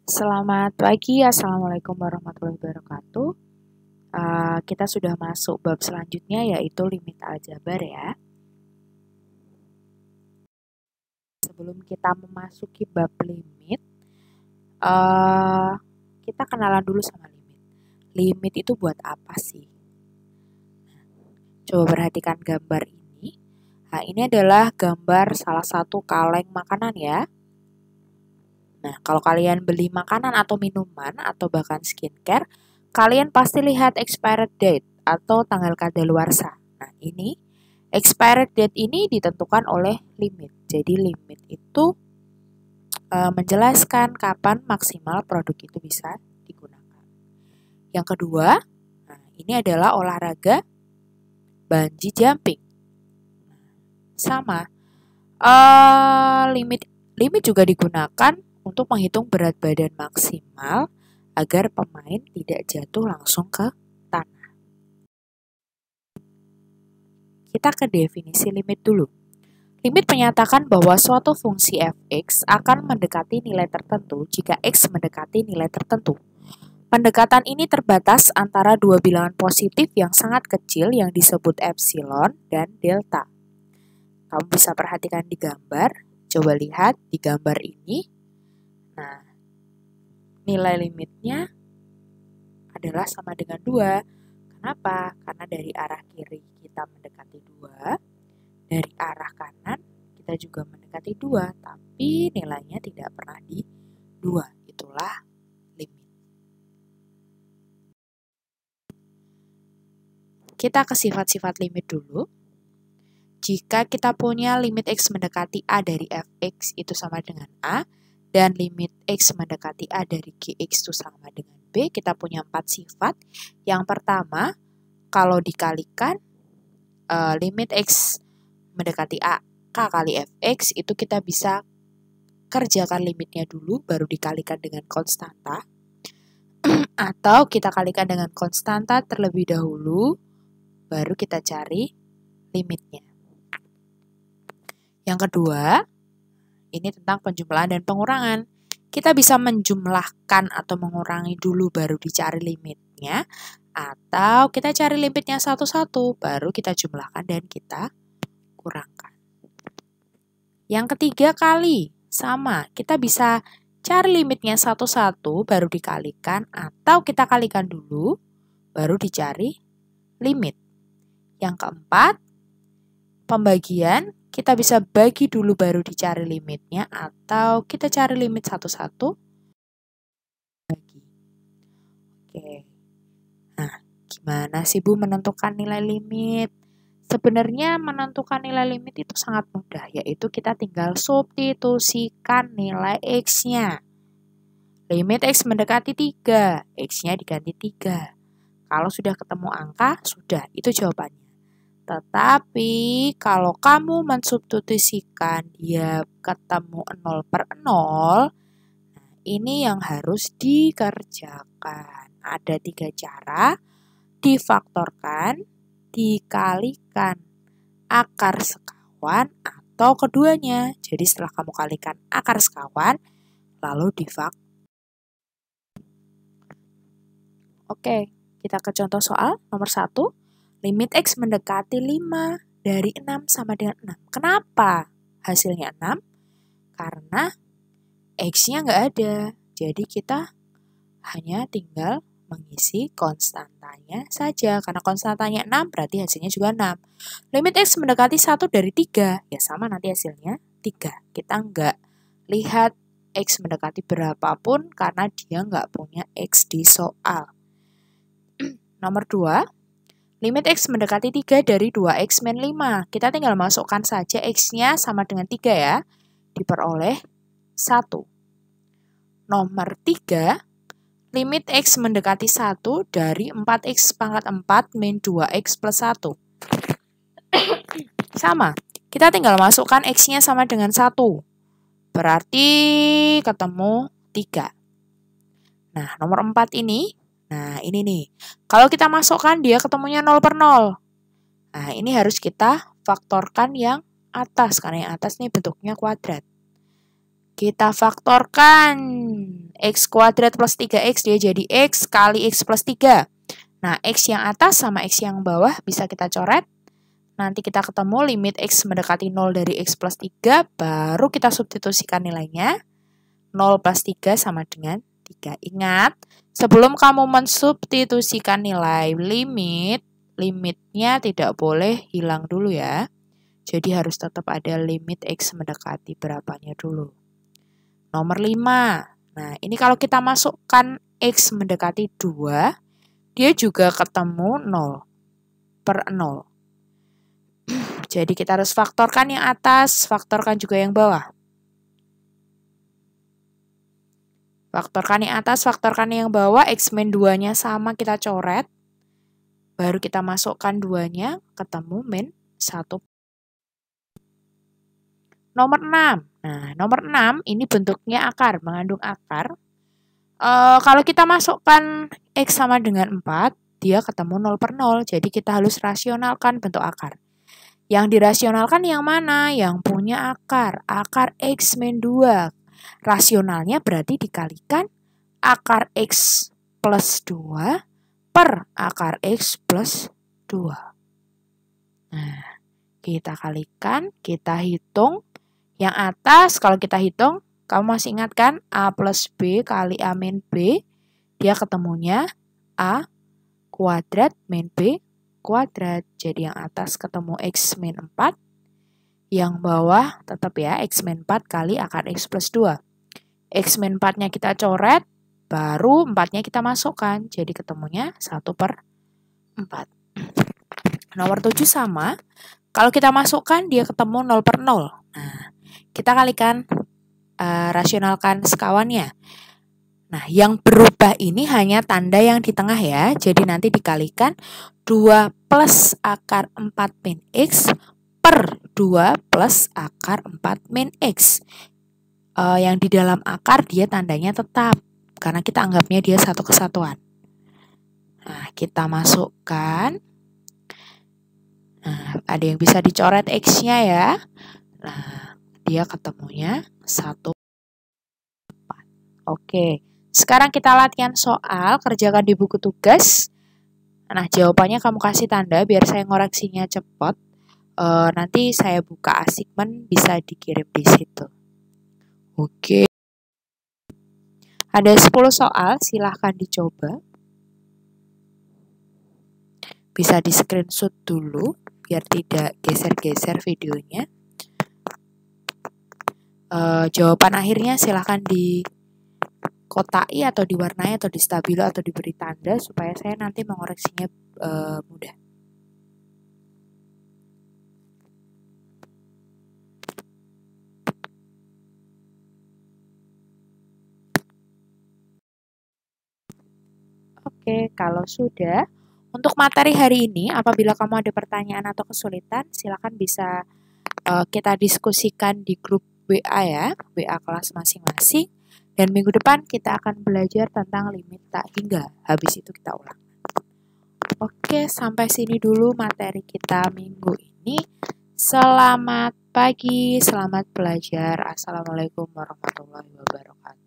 Selamat pagi, Assalamualaikum warahmatullahi wabarakatuh. Kita sudah masuk bab selanjutnya yaitu limit aljabar ya. Sebelum kita memasuki bab limit, kita kenalan dulu sama limit. Limit itu buat apa sih? Coba perhatikan gambar ini. Nah, ini adalah gambar salah satu kaleng makanan ya. Nah, kalau kalian beli makanan atau minuman atau bahkan skincare, kalian pasti lihat expired date atau tanggal kadaluarsa. Nah, ini expired date ini ditentukan oleh limit. Jadi limit itu menjelaskan kapan maksimal produk itu bisa digunakan. Yang kedua, nah, ini adalah olahraga bungee jumping. Sama, limit juga digunakan untuk menghitung berat badan maksimal agar pemain tidak jatuh langsung ke tanah. Kita ke definisi limit dulu. Limit menyatakan bahwa suatu fungsi f(x) akan mendekati nilai tertentu jika x mendekati nilai tertentu. Pendekatan ini terbatas antara dua bilangan positif yang sangat kecil yang disebut epsilon dan delta. Kamu bisa perhatikan di gambar, coba lihat di gambar ini. Nah, nilai limitnya adalah sama dengan 2. Kenapa? Karena dari arah kiri kita mendekati 2, dari arah kanan kita juga mendekati 2, tapi nilainya tidak pernah di 2. Itulah limit. Kita ke sifat-sifat limit dulu. Jika kita punya limit x mendekati a dari fx itu sama dengan a, dan limit x mendekati a dari gx itu sama dengan b, kita punya 4 sifat. Yang pertama, kalau dikalikan limit x mendekati a, k kali fx, itu kita bisa kerjakan limitnya dulu, baru dikalikan dengan konstanta. Atau kita kalikan dengan konstanta terlebih dahulu, baru kita cari limitnya. Yang kedua, ini tentang penjumlahan dan pengurangan. Kita bisa menjumlahkan atau mengurangi dulu baru dicari limitnya, atau kita cari limitnya satu-satu, baru kita jumlahkan dan kita kurangkan. Yang ketiga kali, sama. Kita bisa cari limitnya satu-satu, baru dikalikan, atau kita kalikan dulu, baru dicari limit. Yang keempat, pembagian. Kita bisa bagi dulu baru dicari limitnya, atau kita cari limit satu-satu. Oke. Nah, gimana sih Bu menentukan nilai limit? Sebenarnya menentukan nilai limit itu sangat mudah, yaitu kita tinggal substitusikan nilai x-nya. Limit x mendekati 3, x-nya diganti 3. Kalau sudah ketemu angka, sudah, itu jawabannya. Tetapi kalau kamu mensubstitusikan dia ketemu 0/0, ini yang harus dikerjakan. Ada 3 cara, difaktorkan, dikalikan akar sekawan, atau keduanya. Jadi setelah kamu kalikan akar sekawan, lalu difaktor. Oke, kita ke contoh soal nomor 1. Limit x mendekati 5 dari 6 sama dengan 6. Kenapa hasilnya 6? Karena x-nya nggak ada. Jadi kita hanya tinggal mengisi konstantanya saja. Karena konstantanya 6 berarti hasilnya juga 6. Limit x mendekati 1 dari 3. Ya sama nanti hasilnya 3. Kita nggak lihat x mendekati berapapun karena dia nggak punya x di soal. Nomor 2. Limit x mendekati 3 dari 2x min 5. Kita tinggal masukkan saja x-nya sama dengan 3 ya. Diperoleh 1. Nomor 3. Limit x mendekati 1 dari 4x pangkat 4 min 2x plus 1. Sama. Kita tinggal masukkan x-nya sama dengan 1. Berarti ketemu 3. Nah, nomor 4 ini. Nah, ini nih. Kalau kita masukkan dia ketemunya 0/0. Nah, ini harus kita faktorkan yang atas. Karena yang atas nih bentuknya kuadrat. Kita faktorkan X kuadrat plus 3X dia jadi X kali X plus 3. Nah, X yang atas sama X yang bawah bisa kita coret. Nanti kita ketemu limit X mendekati 0 dari X plus 3, baru kita substitusikan nilainya. 0 plus 3 sama dengan 3. Ingat, sebelum kamu mensubstitusikan nilai limitnya tidak boleh hilang dulu ya. Jadi harus tetap ada limit X mendekati berapanya dulu. Nomor 5. Nah, ini kalau kita masukkan X mendekati 2, dia juga ketemu 0 per 0. Jadi kita harus faktorkan yang atas, faktorkan juga yang bawah. Faktorkan yang atas, faktorkan yang bawah, X min 2-nya sama kita coret. Baru kita masukkan 2-nya, ketemu min 1. Nomor 6. Nah, nomor 6 ini bentuknya akar, mengandung akar. Kalau kita masukkan X sama dengan 4, dia ketemu 0 per 0. Jadi kita harus rasionalkan bentuk akar. Yang dirasionalkan yang mana? Yang punya akar. Akar X min 2. Rasionalnya berarti dikalikan akar X plus 2 per akar X plus 2. Nah, kita kalikan, kita hitung. Yang atas kalau kita hitung, kamu masih ingat kan? A plus B kali A min B, dia ketemunya A kuadrat min B kuadrat. Jadi yang atas ketemu X min 4, yang bawah tetap ya X min 4 kali akar X plus 2. X min 4-nya kita coret, baru 4-nya kita masukkan. Jadi ketemunya 1 per 4. Nomor 7 sama. Kalau kita masukkan, dia ketemu 0 per 0. Nah, kita kalikan, rasionalkan sekawannya. Nah, yang berubah ini hanya tanda yang di tengah ya. Jadi nanti dikalikan 2 plus akar 4 min X per 2 plus akar 4 min X. Yang di dalam akar dia tandanya tetap, karena kita anggapnya dia satu kesatuan. Nah, kita masukkan. Nah, ada yang bisa dicoret X-nya ya. Nah, dia ketemunya 1. Oke, sekarang kita latihan soal, kerjakan di buku tugas. Nah, jawabannya kamu kasih tanda biar saya ngoreksinya cepat. Nanti saya buka assignment, bisa dikirim di situ. Oke. Ada 10 soal, silahkan dicoba. Bisa di screenshot dulu, biar tidak geser-geser videonya. Jawaban akhirnya silahkan dikotai atau diwarnai atau distabilo atau diberi tanda supaya saya nanti mengoreksinya mudah. Oke, kalau sudah, untuk materi hari ini, apabila kamu ada pertanyaan atau kesulitan, silakan bisa kita diskusikan di grup WA ya, WA kelas masing-masing. Dan minggu depan kita akan belajar tentang limit tak hingga. Habis itu kita ulang. Oke, sampai sini dulu materi kita minggu ini. Selamat pagi, selamat belajar. Assalamualaikum warahmatullahi wabarakatuh.